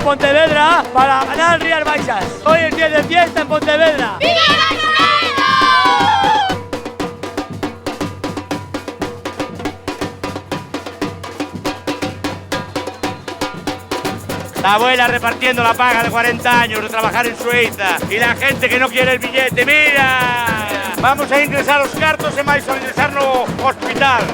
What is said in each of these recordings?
Pontevedra para ganar Rías Baixas. Hoy es día de fiesta en Pontevedra. ¡Viva la abuela repartiendo la paga de 40 años de trabajar en Suiza y la gente que no quiere el billete, ¡mira! Vamos a ingresar los cartos e máis a ingresar no hospital.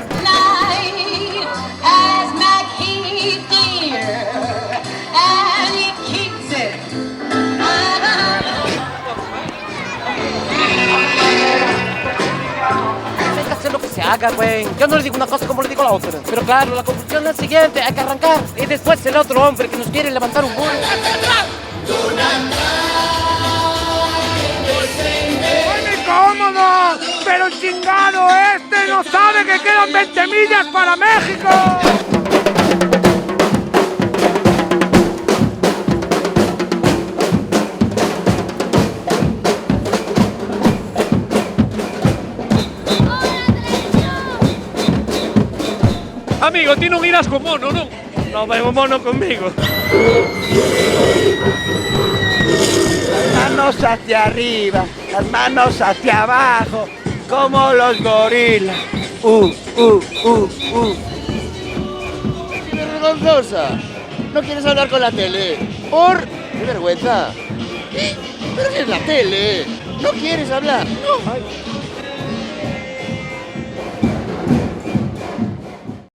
Hacer lo que se haga, güey. Yo no le digo una cosa como le digo la otra. Pero claro, la conclusión es la siguiente, hay que arrancar. Y después el otro hombre que nos quiere levantar un vuelo. ¡Muy cómodo! ¡Pero chingado este no sabe que quedan 20 millas para México! Amigo, ti non irás con mono, non? No vai un mono conmigo. Las manos hacia arriba, las manos hacia abajo, como los gorilas. ¡Qué vergonzosa! ¿No quieres hablar con la tele? ¿Por? ¡Qué vergüenza! ¿Pero qué es la tele? ¿No quieres hablar? No. Ay.